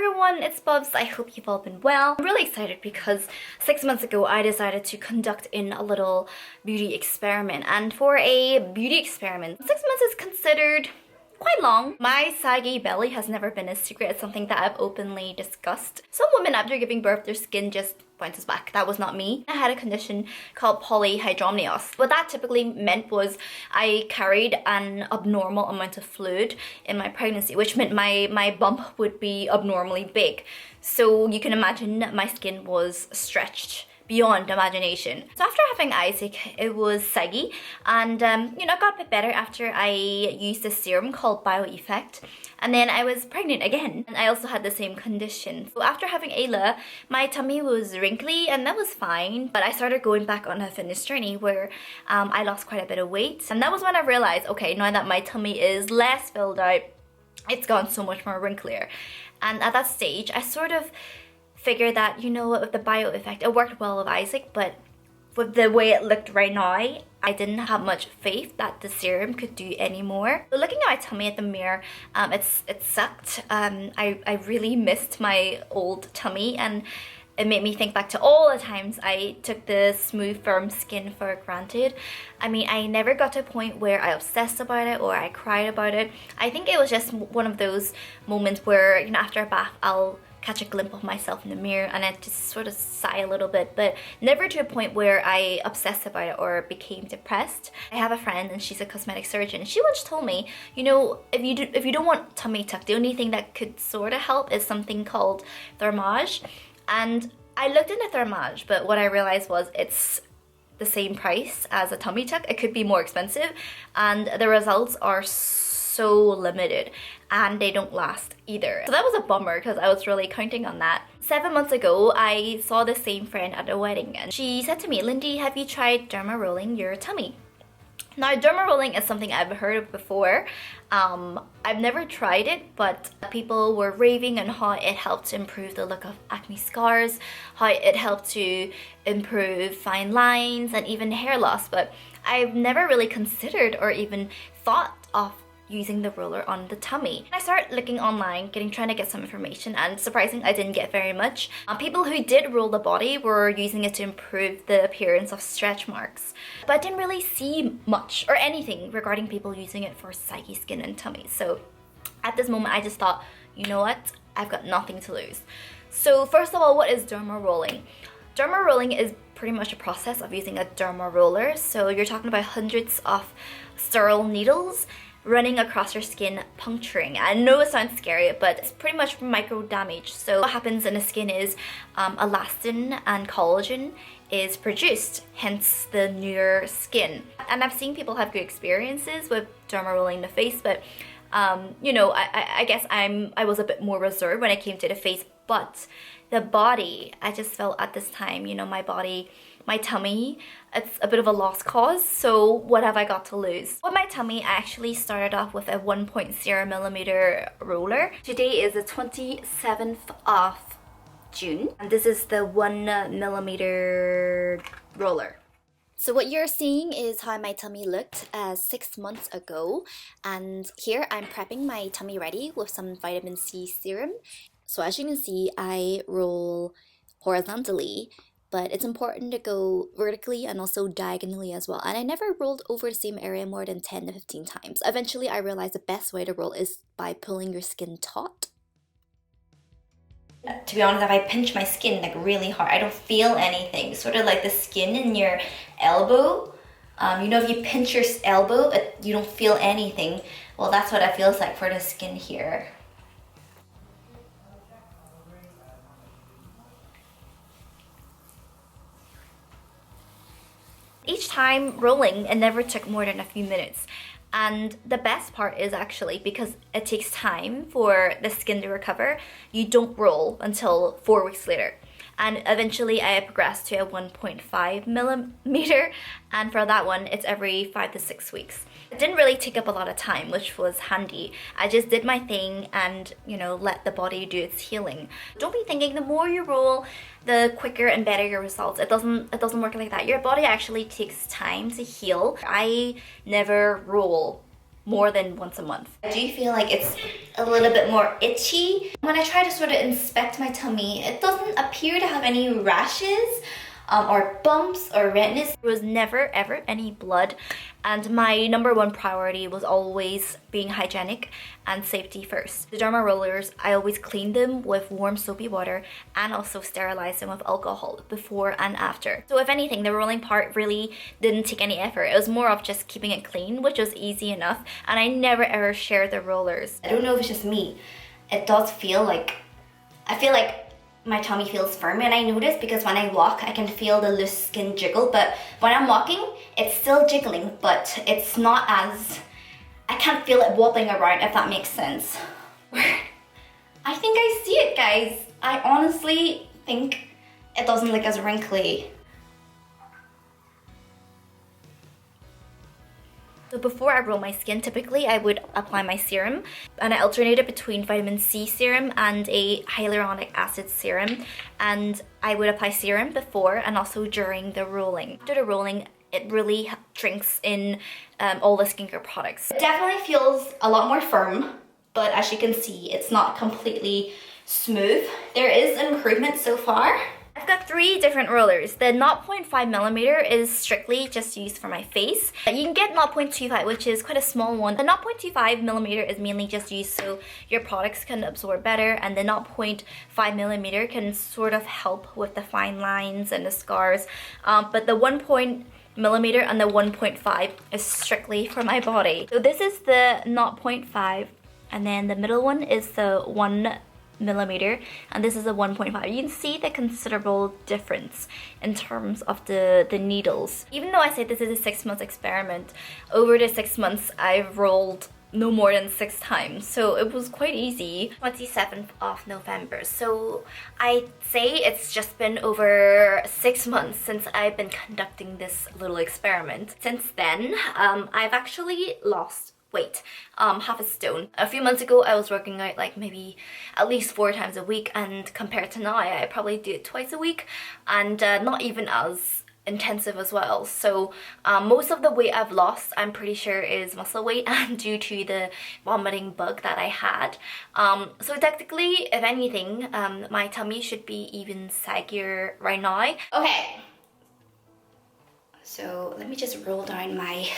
everyone, it's Bubs. I hope you've all been well. I'm really excited because 6 months ago I decided to conduct in a little beauty experiment, and for a beauty experiment 6 months is considered quite long. My saggy belly has never been a secret. It's something that I've openly discussed. Some women after giving birth, their skin just bounces back. That was not me. I had a condition called polyhydramnios. What that typically meant was I carried an abnormal amount of fluid in my pregnancy, which meant my bump would be abnormally big. So you can imagine my skin was stretched beyond imagination. So after having Isaac, it was Saggy, and you know, it got a bit better after I used a serum called Bioeffect, and then I was pregnant again, and I also had the same condition. So after having Ayla, my tummy was wrinkly, and that was fine, but I started going back on a fitness journey where I lost quite a bit of weight, and that was when I realized, okay, now that my tummy is less filled out, it's gone so much more wrinklier. And at that stage, I sort of figure that, you know what, with the Bioeffect, it worked well with Isaac, but with the way it looked right now, I didn't have much faith that the serum could do anymore. So looking at my tummy at the mirror, it sucked. I really missed my old tummy, and it made me think back to all the times I took the smooth, firm skin for granted. I mean, I never got to a point where I obsessed about it or I cried about it. I think it was just one of those moments where, you know, after a bath, I'll catch a glimpse of myself in the mirror and I just sort of sigh a little bit, but never to a point where I obsessed about it or became depressed. I have a friend and she's a cosmetic surgeon. She once told me, you know, if you don't want tummy tuck, the only thing that could sort of help is something called thermage. And I looked into thermage, but what I realized was it's the same price as a tummy tuck. It could be more expensive, and the results are so limited and they don't last either. So that was a bummer because I was really counting on that. 7 months ago, I saw the same friend at a wedding and she said to me, Lindy, have you tried derma rolling your tummy? Now, derma rolling is something I've heard of before. I've never tried it, but people were raving on how it helped to improve the look of acne scars, how it helped to improve fine lines and even hair loss, but I've never really considered or even thought of using the roller on the tummy. I started looking online, trying to get some information, and surprisingly, I didn't get very much. People who did roll the body were using it to improve the appearance of stretch marks, but I didn't really see much or anything regarding people using it for saggy skin and tummy. So at this moment, I just thought, you know what? I've got nothing to lose. So first of all, what is derma rolling? Derma rolling is pretty much a process of using a derma roller. So you're talking about hundreds of sterile needles running across your skin, puncturing. I know it sounds scary, but it's pretty much micro damage. So what happens in the skin is elastin and collagen is produced, hence the newer skin. And I've seen people have good experiences with derma rolling the face, but you know, I guess I was a bit more reserved when it came to the face, but the body, I just felt at this time, you know, my body, my tummy, it's a bit of a lost cause. So what have I got to lose? With my tummy, I actually started off with a 1.0 millimeter roller. Today is the 27th of June, and this is the 1 millimeter roller. So what you're seeing is how my tummy looked 6 months ago, and here I'm prepping my tummy ready with some vitamin C serum. So as you can see, I roll horizontally, but it's important to go vertically and also diagonally as well. And I never rolled over the same area more than 10 to 15 times. Eventually, I realized the best way to roll is by pulling your skin taut. To be honest, if I pinch my skin like really hard, I don't feel anything. Sort of like the skin in your elbow. You know, if you pinch your elbow, you don't feel anything. Well, that's what it feels like for the skin here. Each time rolling, it never took more than a few minutes. And the best part is actually, because it takes time for the skin to recover, you don't roll until 4 weeks later. And eventually I progressed to a 1.5 millimeter, and for that one, it's every 5 to 6 weeks. It didn't really take up a lot of time, which was handy. I just did my thing and, you know, let the body do its healing. Don't be thinking the more you roll, the quicker and better your results. It doesn't work like that. Your body actually takes time to heal. I never roll more than once a month. I do feel like it's a little bit more itchy. When I try to sort of inspect my tummy, it doesn't appear to have any rashes or bumps or redness. There was never ever any blood, and my number one priority was always being hygienic and safety first. The derma rollers, I always clean them with warm soapy water and also sterilize them with alcohol before and after. So if anything, the rolling part really didn't take any effort. It was more of just keeping it clean, which was easy enough, and I never ever share the rollers. I don't know if it's just me. It does feel like, I feel like my tummy feels firm, and I notice because when I walk I can feel the loose skin jiggle, but when I'm walking it's still jiggling, but it's not as, I can't feel it wobbling around, if that makes sense. I think I see it, guys. I honestly think it doesn't look as wrinkly. So before I roll my skin, typically I would apply my serum, and I alternated between Vitamin C Serum and a hyaluronic acid serum, and I would apply serum before and also during the rolling. After the rolling, it really drinks in all the skincare products. It definitely feels a lot more firm, but as you can see, it's not completely smooth. There is an improvement so far. I've got 3 different rollers. The 0.5mm is strictly just used for my face. You can get 0.25, which is quite a small one. The 0.25mm is mainly just used so your products can absorb better, and the 0.5mm can sort of help with the fine lines and the scars. But the 1mm and the 1.5 is strictly for my body. So this is the 0.5, and then the middle one is the 1mm, and this is a 1.5. You can see the considerable difference in terms of the needles. Even though I say this is a 6-month experiment, over the 6 months I've rolled no more than 6 times, so it was quite easy. 27th of November, so I'd say it's just been over 6 months since I've been conducting this little experiment. Since then, I've actually lost weight, half a stone. A few months ago I was working out like maybe at least 4 times a week, and compared to now I probably do it twice a week, and not even as intensive as well. So most of the weight I've lost, I'm pretty sure, is muscle weight, and due to the vomiting bug that I had. So technically, if anything, my tummy should be even saggier right now. Okay, so let me just roll down my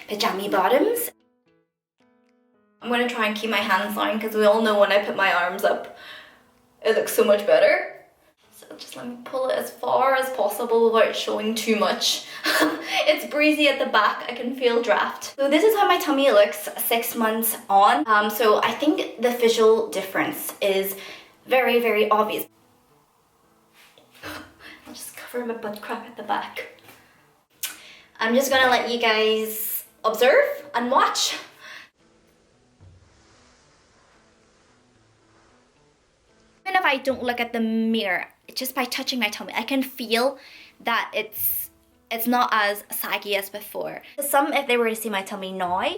pajama bottoms. I'm gonna try and keep my hands down because we all know when I put my arms up, it looks so much better. So just let me pull it as far as possible without showing too much. It's breezy at the back, I can feel draft. So this is how my tummy looks 6 months on. So I think the visual difference is very, very obvious. I'll just cover my butt crack at the back. I'm just gonna let you guys observe and watch. Even if I don't look at the mirror, just by touching my tummy, I can feel that it's not as saggy as before. Some, if they were to see my tummy now,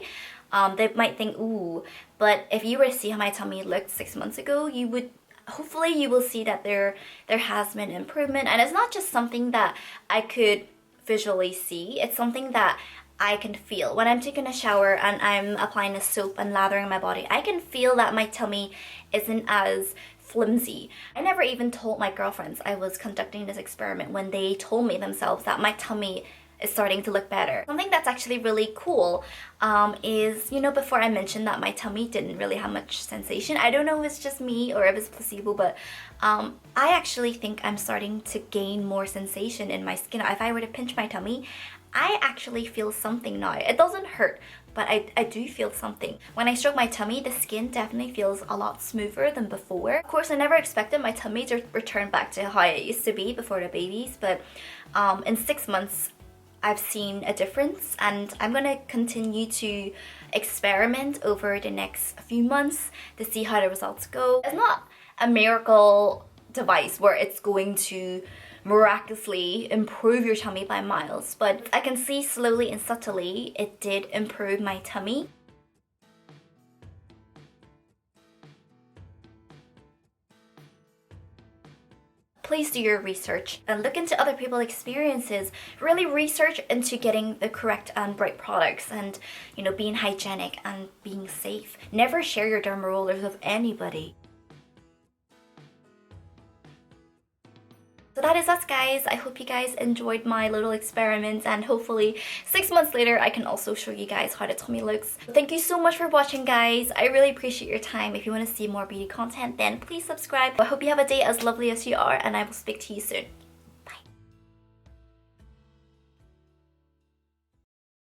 they might think, ooh, but if you were to see how my tummy looked 6 months ago, you would, hopefully you will see that there has been improvement. And it's not just something that I could visually see, it's something that I can feel. When I'm taking a shower and I'm applying a soap and lathering my body, I can feel that my tummy isn't as flimsy. I never even told my girlfriends I was conducting this experiment when they told me themselves that my tummy is starting to look better. Something that's actually really cool is, you know, before I mentioned that my tummy didn't really have much sensation. I don't know if it's just me or if it's placebo, but I actually think I'm starting to gain more sensation in my skin. If I were to pinch my tummy, I actually feel something now. It doesn't hurt, but I do feel something. When I stroke my tummy, the skin definitely feels a lot smoother than before. Of course, I never expected my tummy to return back to how it used to be before the babies, but in 6 months, I've seen a difference, and I'm gonna continue to experiment over the next few months to see how the results go. It's not a miracle device where it's going to miraculously improve your tummy by miles, but I can see slowly and subtly it did improve my tummy. please do your research and look into other people's experiences. Really research into getting the correct and right products, and you know, being hygienic and being safe. Never share your derma rollers with anybody. So that is us, guys. I hope you guys enjoyed my little experiments, and hopefully 6 months later I can also show you guys how the tummy looks. Thank you so much for watching, guys. I really appreciate your time. If you want to see more beauty content, then please subscribe. I hope you have a day as lovely as you are, and I will speak to you soon.